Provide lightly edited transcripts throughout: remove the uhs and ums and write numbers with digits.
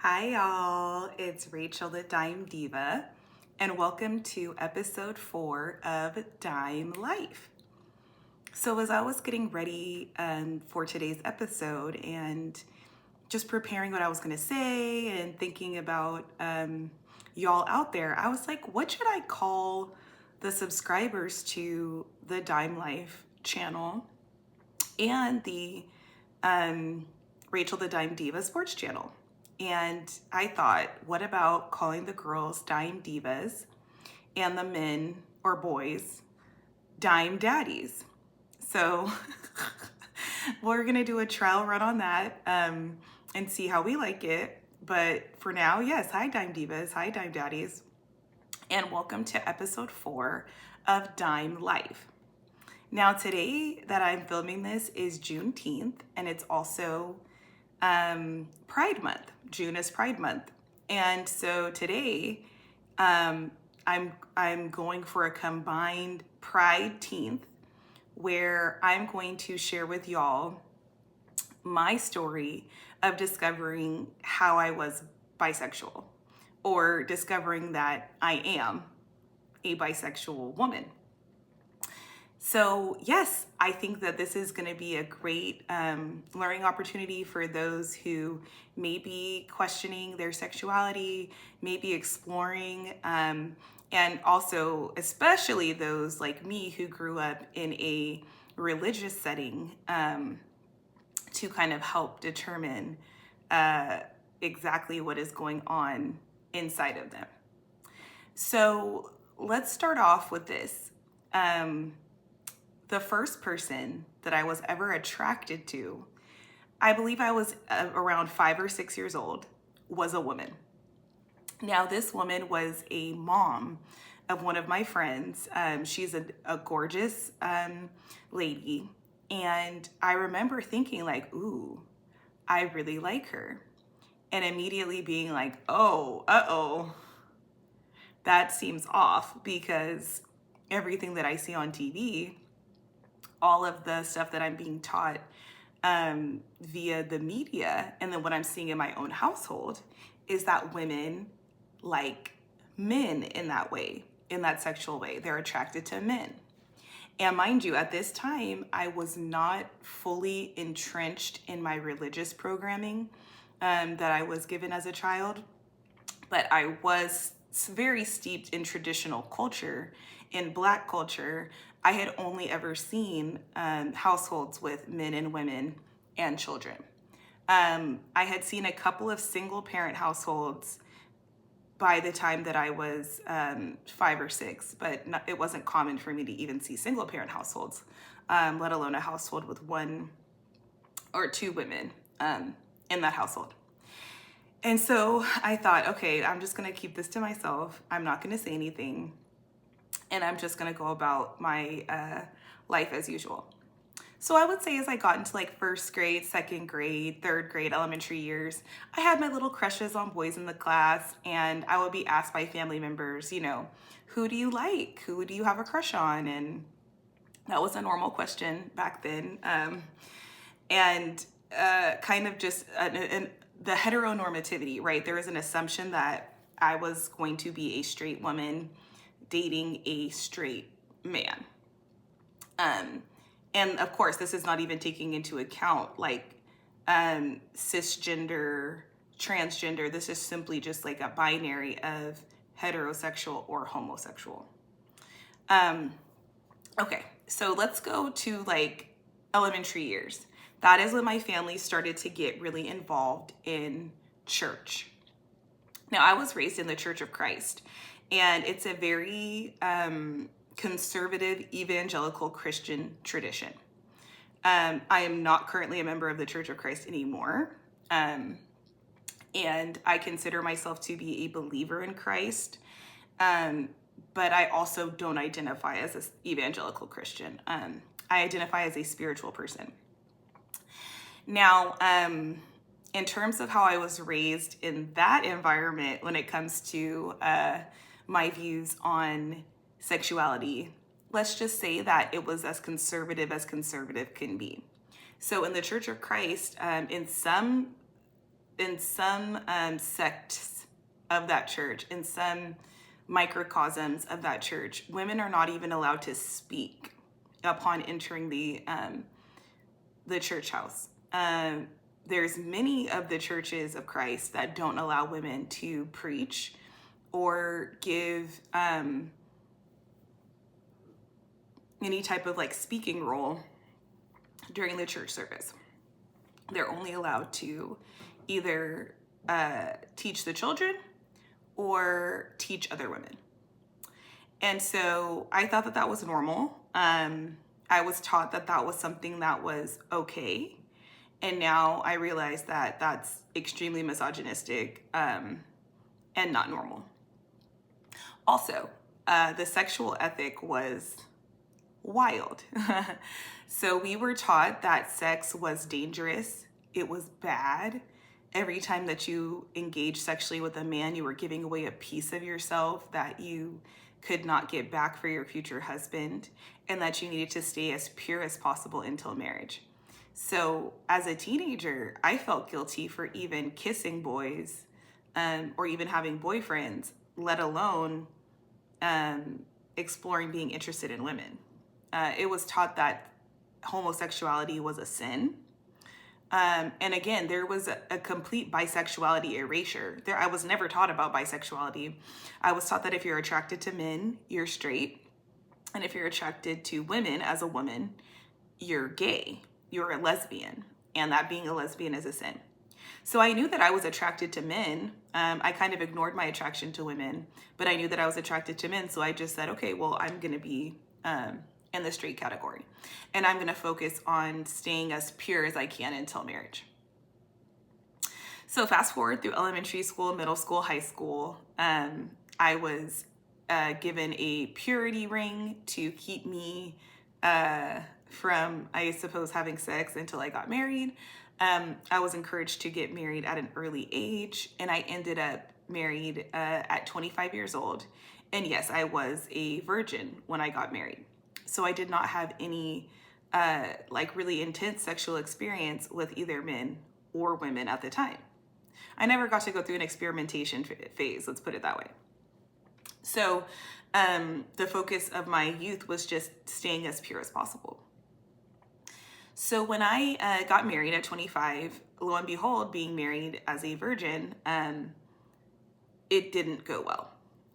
Hi, y'all. It's Rachel, the Dime Diva, and welcome to episode 4 of Dime Life. So, as I was getting ready for today's episode and just preparing what I was going to say and thinking about y'all out there, I was like, what should I call the subscribers to the Dime Life channel and the Rachel the Dime Diva sports channel? And I thought, what about calling the girls Dime Divas and the men or boys Dime Daddies? So we're going to do a trial run on that and see how we like it. But for now, yes, hi Dime Divas, hi Dime Daddies, and welcome to episode 4 of Dime Life. Now, today that I'm filming this is Juneteenth, and it's also Pride Month. June is Pride Month, and so today I'm going for a combined Pride-teenth, where I'm going to share with y'all my story of discovering how I was bisexual, or discovering that I am a bisexual woman. So yes, I think that this is going to be a great learning opportunity for those who may be questioning their sexuality, maybe exploring, and also especially those like me who grew up in a religious setting to kind of help determine exactly what is going on inside of them. So let's start off with this. The first person that I was ever attracted to, I believe I was around 5 or 6 years old, was a woman. Now, this woman was a mom of one of my friends. She's a gorgeous lady. And I remember thinking like, ooh, I really like her. And immediately being like, oh, that seems off, because everything that I see on TV, all of the stuff that I'm being taught via the media, and then what I'm seeing in my own household, is that women like men in that way, in that sexual way. They're attracted to men. And mind you, at this time, I was not fully entrenched in my religious programming that I was given as a child, but I was very steeped in traditional culture, in Black culture. I had only ever seen households with men and women and children. I had seen a couple of single parent households by the time that I was 5 or 6, but it wasn't common for me to even see single parent households, let alone a household with 1 or 2 women in that household. And so I thought, okay, I'm just going to keep this to myself. I'm not going to say anything. And I'm just going to go about my life as usual. So I would say as I got into like 1st grade, 2nd grade, 3rd grade, elementary years, I had my little crushes on boys in the class. And I would be asked by family members, who do you like? Who do you have a crush on? And that was a normal question back then. And kind of just the heteronormativity, right? There was an assumption that I was going to be a straight woman dating a straight man. And of course, this is not even taking into account like cisgender, transgender. This is simply just like a binary of heterosexual or homosexual. Okay, so let's go to like elementary years. That is when my family started to get really involved in church. Now, I was raised in the Church of Christ, and it's a very conservative evangelical Christian tradition. I am not currently a member of the Church of Christ anymore, and I consider myself to be a believer in Christ, but I also don't identify as an evangelical Christian. I identify as a spiritual person. Now, in terms of how I was raised in that environment when it comes to my views on sexuality, let's just say that it was as conservative can be. So in the Church of Christ, in some in some sects of that church, in some microcosms of that church, women are not even allowed to speak upon entering the church house. There's many of the churches of Christ that don't allow women to preach or give any type of like speaking role during the church service. They're only allowed to either teach the children or teach other women. And so I thought that that was normal. I was taught that that was something that was okay. And now I realize that that's extremely misogynistic and not normal. Also, the sexual ethic was wild. So we were taught that sex was dangerous. It was bad. Every time that you engaged sexually with a man, you were giving away a piece of yourself that you could not get back for your future husband, and that you needed to stay as pure as possible until marriage. So as a teenager, I felt guilty for even kissing boys or even having boyfriends, let alone exploring being interested in women. It was taught that homosexuality was a sin. And again, there was a complete bisexuality erasure. I was never taught about bisexuality. I was taught that if you're attracted to men, you're straight. And if you're attracted to women as a woman, you're gay. You're a lesbian. And that being a lesbian is a sin. So I knew that I was attracted to men. I kind of ignored my attraction to women, but I knew that I was attracted to men. So I just said, okay, well, I'm going to be in the straight category. And I'm going to focus on staying as pure as I can until marriage. So fast forward through elementary school, middle school, high school, I was given a purity ring to keep me from, I suppose, having sex until I got married. I was encouraged to get married at an early age, and I ended up married at 25 years old. And yes, I was a virgin when I got married. So I did not have any like really intense sexual experience with either men or women at the time. I never got to go through an experimentation phase, let's put it that way. So the focus of my youth was just staying as pure as possible. So when I got married at 25, lo and behold, being married as a virgin, it didn't go well.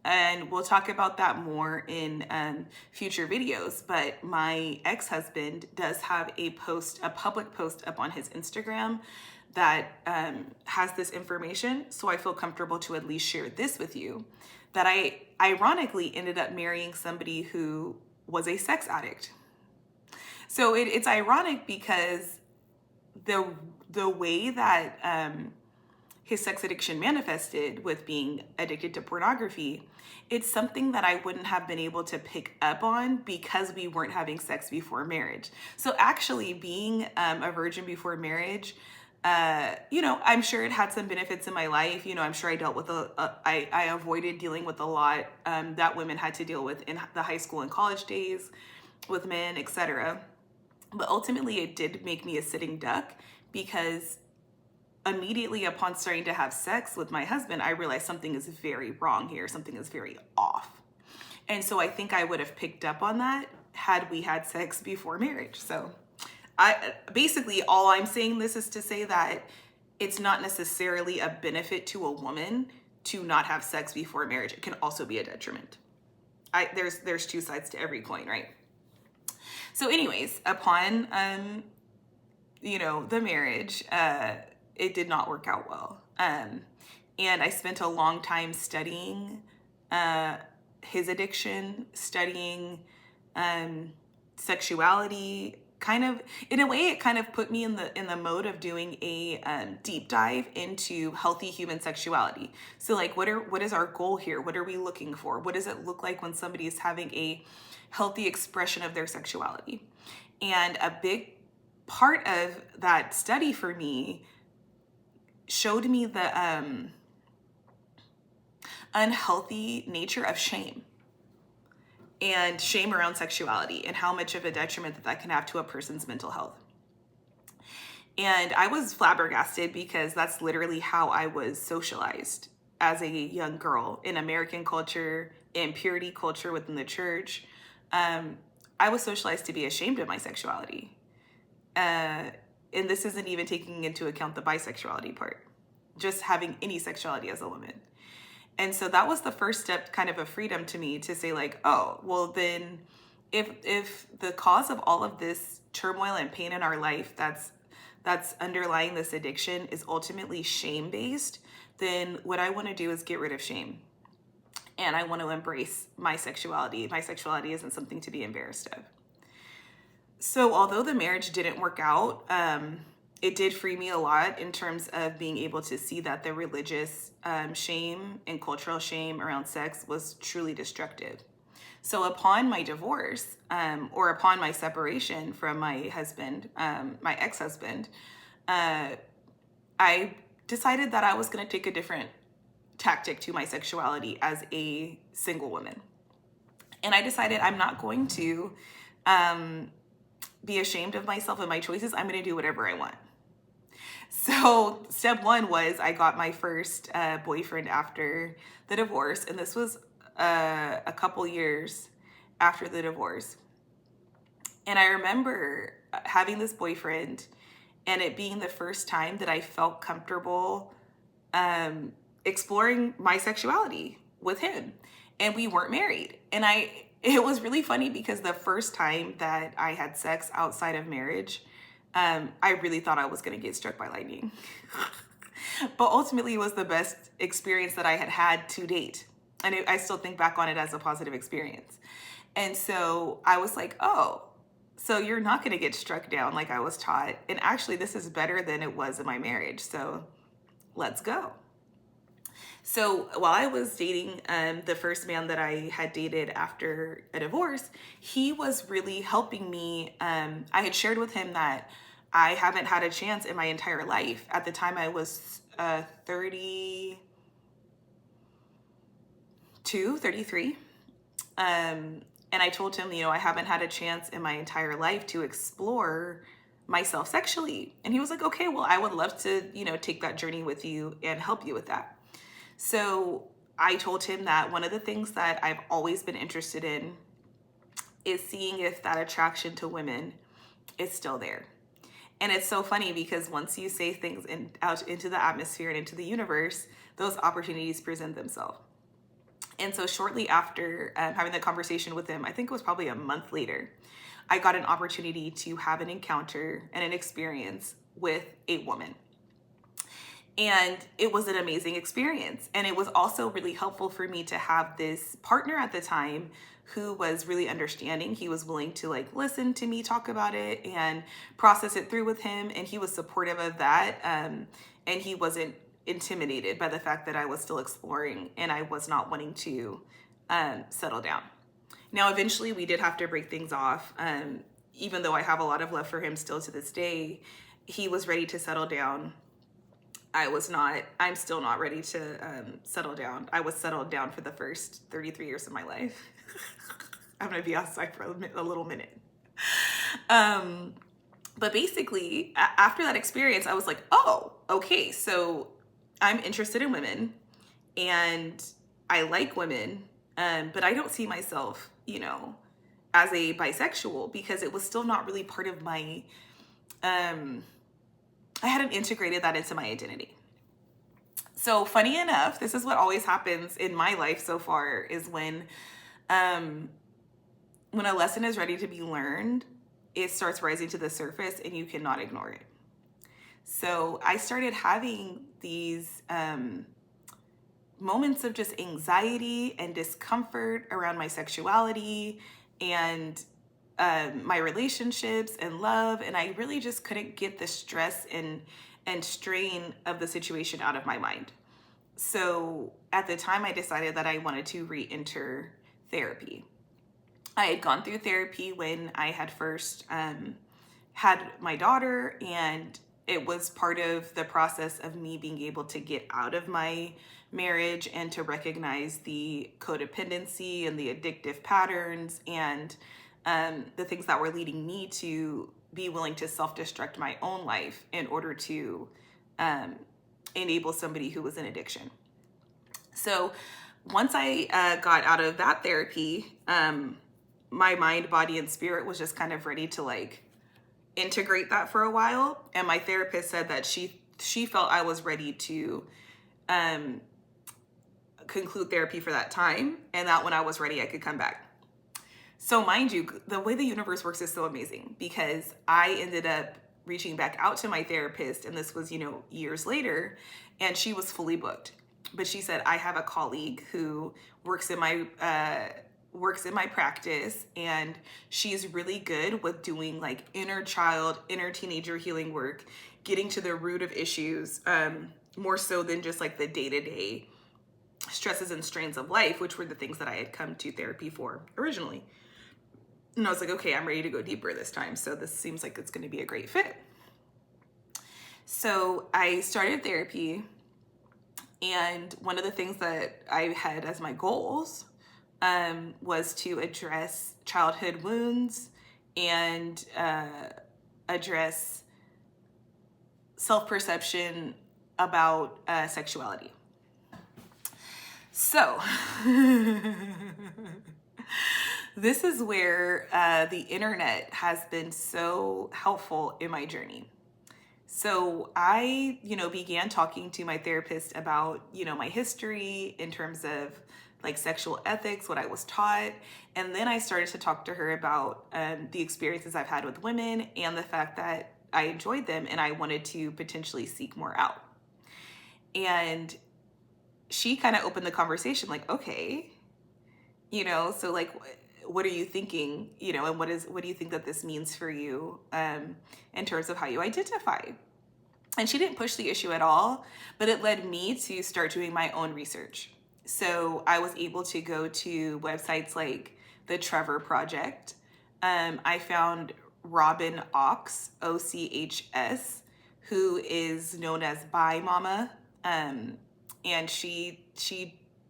And we'll talk about that more in future videos. But my ex-husband does have a public post up on his Instagram that has this information. So I feel comfortable to at least share this with you, that I ironically ended up marrying somebody who was a sex addict. So it's ironic because the way that his sex addiction manifested with being addicted to pornography, it's something that I wouldn't have been able to pick up on because we weren't having sex before marriage. So actually being a virgin before marriage, I'm sure it had some benefits in my life. I'm sure I dealt with I avoided dealing with a lot that women had to deal with in the high school and college days with men, etc. But ultimately it did make me a sitting duck, because immediately upon starting to have sex with my husband, I realized something is very wrong here. Something is very off. And so I think I would have picked up on that had we had sex before marriage. So basically all I'm saying this is to say that it's not necessarily a benefit to a woman to not have sex before marriage. It can also be a detriment. There's two sides to every coin, right? So anyways, upon, the marriage, it did not work out well. And I spent a long time studying his addiction, studying sexuality. Kind of, in a way, it kind of put me in the mode of doing a deep dive into healthy human sexuality. So like, what is our goal here? What are we looking for? What does it look like when somebody is having a healthy expression of their sexuality? And a big part of that study for me showed me the unhealthy nature of shame, and shame around sexuality, and how much of a detriment that can have to a person's mental health. And I was flabbergasted because that's literally how I was socialized as a young girl in American culture, in purity culture within the church. I was socialized to be ashamed of my sexuality. And this isn't even taking into account the bisexuality part, just having any sexuality as a woman. And so that was the first step, kind of a freedom to me, to say like, oh, well then if the cause of all of this turmoil and pain in our life that's underlying this addiction is ultimately shame based, then what I want to do is get rid of shame. And I want to embrace my sexuality. My sexuality isn't something to be embarrassed of. So although the marriage didn't work out, it did free me a lot in terms of being able to see that the religious shame and cultural shame around sex was truly destructive. So upon my divorce, or upon my separation from my husband, my ex-husband, I decided that I was going to take a different tactic to my sexuality as a single woman. And I decided I'm not going to be ashamed of myself and my choices. I'm going to do whatever I want. So step one was I got my first boyfriend after the divorce. And this was a couple years after the divorce. And I remember having this boyfriend and it being the first time that I felt comfortable exploring my sexuality with him. And we weren't married. And it was really funny because the first time that I had sex outside of marriage, I really thought I was going to get struck by lightning. But ultimately, it was the best experience that I had had to date. And I still think back on it as a positive experience. And so I was like, oh, so you're not going to get struck down like I was taught. And actually, this is better than it was in my marriage. So let's go. So while I was dating the first man that I had dated after a divorce, he was really helping me. I had shared with him that I haven't had a chance in my entire life. At the time I was 32, 33. And I told him, I haven't had a chance in my entire life to explore myself sexually. And he was like, okay, well, I would love to, take that journey with you and help you with that. So I told him that one of the things that I've always been interested in is seeing if that attraction to women is still there. And it's so funny because once you say things out into the atmosphere and into the universe, those opportunities present themselves. And so shortly after having that conversation with him, I think it was probably a month later, I got an opportunity to have an encounter and an experience with a woman. And it was an amazing experience. And it was also really helpful for me to have this partner at the time who was really understanding. He was willing to listen to me talk about it and process it through with him. And he was supportive of that. And he wasn't intimidated by the fact that I was still exploring and I was not wanting to settle down. Now, eventually we did have to break things off. Even though I have a lot of love for him still to this day, he was ready to settle down. I'm still not ready to settle down. I was settled down for the first 33 years of my life. I'm going to be outside for a little minute. But basically, after that experience, I was like, oh, okay, so I'm interested in women and I like women, but I don't see myself, as a bisexual because it was still not really part of my, I hadn't integrated that into my identity. So funny enough, this is what always happens in my life so far is when a lesson is ready to be learned, it starts rising to the surface and you cannot ignore it. So I started having these moments of just anxiety and discomfort around my sexuality and my relationships and love. And I really just couldn't get the stress and strain of the situation out of my mind. So at the time I decided that I wanted to re-enter therapy. I had gone through therapy when I had first had my daughter, and it was part of the process of me being able to get out of my marriage and to recognize the codependency and the addictive patterns and the things that were leading me to be willing to self-destruct my own life in order to enable somebody who was in addiction. So once I got out of that therapy, my mind, body, and spirit was just kind of ready to like integrate that for a while. And my therapist said that she felt I was ready to conclude therapy for that time, and that when I was ready, I could come back. So mind you, the way the universe works is so amazing, because I ended up reaching back out to my therapist, and this was, years later, and she was fully booked. But she said, I have a colleague who works in my practice, and she's really good with doing like inner child, inner teenager healing work, getting to the root of issues, more so than just like the day-to-day stresses and strains of life, which were the things that I had come to therapy for originally. And I was like, okay, I'm ready to go deeper this time. So this seems like it's going to be a great fit. So I started therapy, and one of the things that I had as my goals was to address childhood wounds and address self-perception about sexuality. So this is where the internet has been so helpful in my journey. So I, began talking to my therapist about, my history in terms of like sexual ethics, what I was taught. And then I started to talk to her about the experiences I've had with women and the fact that I enjoyed them and I wanted to potentially seek more out. And she kind of opened the conversation like, okay, so like, what are you thinking, and what do you think that this means for you in terms of how you identify? And she didn't push the issue at all, but it led me to start doing my own research. So I was able to go to websites like the Trevor Project. I found Robin Ochs, Ochs, who is known as Bi Mama. And she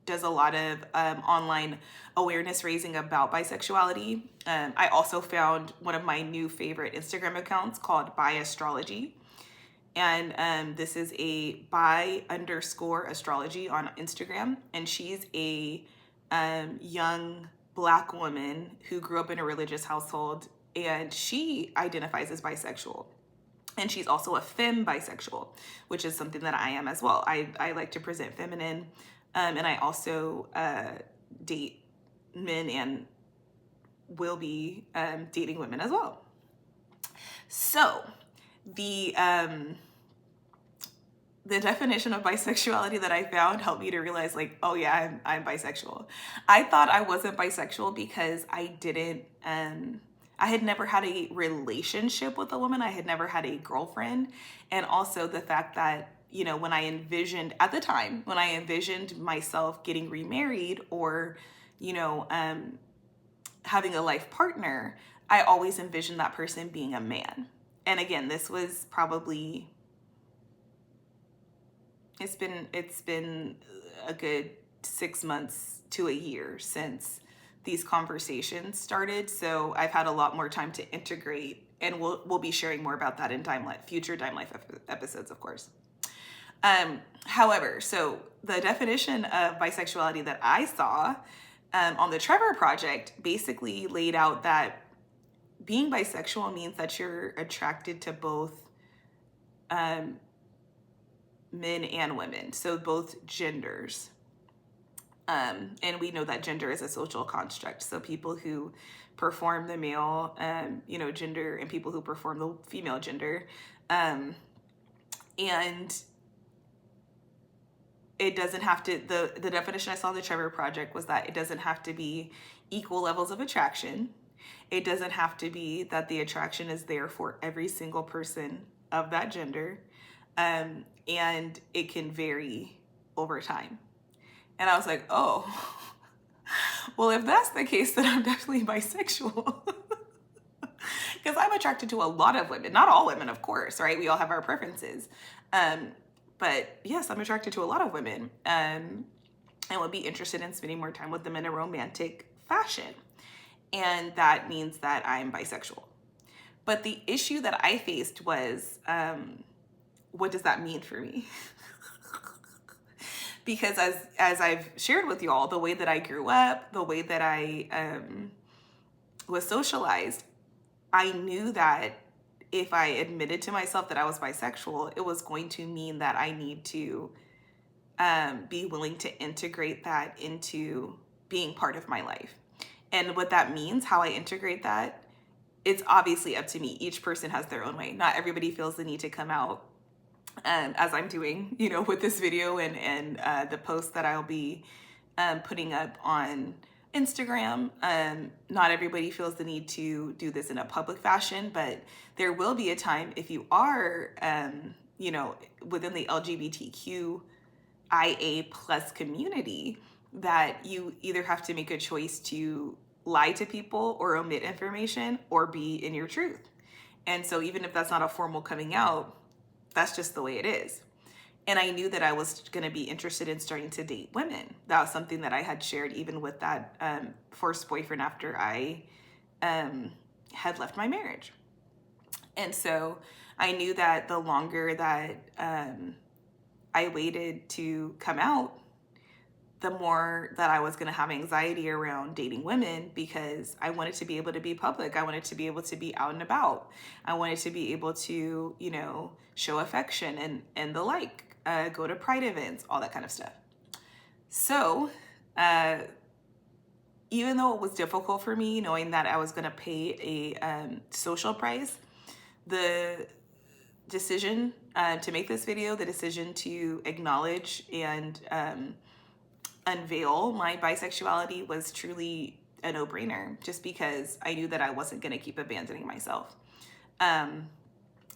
does a lot of online awareness raising about bisexuality. I also found one of my new favorite Instagram accounts called Bi Astrology. And this is a bi_astrology on Instagram. And she's a young Black woman who grew up in a religious household, and she identifies as bisexual. And she's also a femme bisexual, which is something that I am as well. I like to present feminine, and I also date men and will be dating women as well. So the definition of bisexuality that I found helped me to realize like, oh yeah, I'm bisexual. I thought I wasn't bisexual because I had never had a relationship with a woman. I had never had a girlfriend. And also the fact that, when I envisioned myself getting remarried or, having a life partner, I always envisioned that person being a man. And again, this was probably, it's been a good 6 months to a year since these conversations started. So I've had a lot more time to integrate, and we'll be sharing more about that in future Dime Life episodes, of course. However, so the definition of bisexuality that I saw on the Trevor Project basically laid out that being bisexual means that you're attracted to both men and women, so both genders. And we know that gender is a social construct. So people who perform the male, gender, and people who perform the female gender. And it doesn't have to, the definition I saw in the Trevor Project was that it doesn't have to be equal levels of attraction. It doesn't have to be that the attraction is there for every single person of that gender. And it can vary over time. And I was like, oh, well, if that's the case, then I'm definitely bisexual. Because I'm attracted to a lot of women, not all women, of course, right? We all have our preferences. But yes, I'm attracted to a lot of women and would be interested in spending more time with them in a romantic fashion. And that means that I'm bisexual. But the issue that I faced was, what does that mean for me? Because as I've shared with you all, the way that I grew up, the way that I was socialized, I knew that if I admitted to myself that I was bisexual, it was going to mean that I need to be willing to integrate that into being part of my life. And what that means, how I integrate that, it's obviously up to me. Each person has their own way. Not everybody feels the need to come out as I'm doing, you know, with this video and the posts that I'll be putting up on Instagram. Not everybody feels the need to do this in a public fashion, but there will be a time if you are, you know, within the LGBTQIA plus community, that you either have to make a choice to lie to people or omit information or be in your truth. And so even if that's not a formal coming out, that's just the way it is. And I knew that I was going to be interested in starting to date women. That was something that I had shared even with that first boyfriend after I had left my marriage. And so I knew that the longer that I waited to come out, the more that I was going to have anxiety around dating women, because I wanted to be able to be public. I wanted to be able to be out and about. I wanted to be able to, you know, show affection and the like, go to pride events, all that kind of stuff. So even though it was difficult for me, knowing that I was going to pay a social price, the decision to make this video, the decision to acknowledge and unveil my bisexuality was truly a no-brainer, just because I knew that I wasn't going to keep abandoning myself.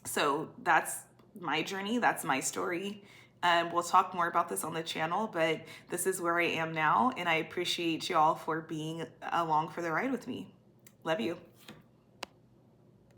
So that's my journey. That's my story. We'll talk more about this on the channel, but this is where I am now, and I appreciate y'all for being along for the ride with me. Love you.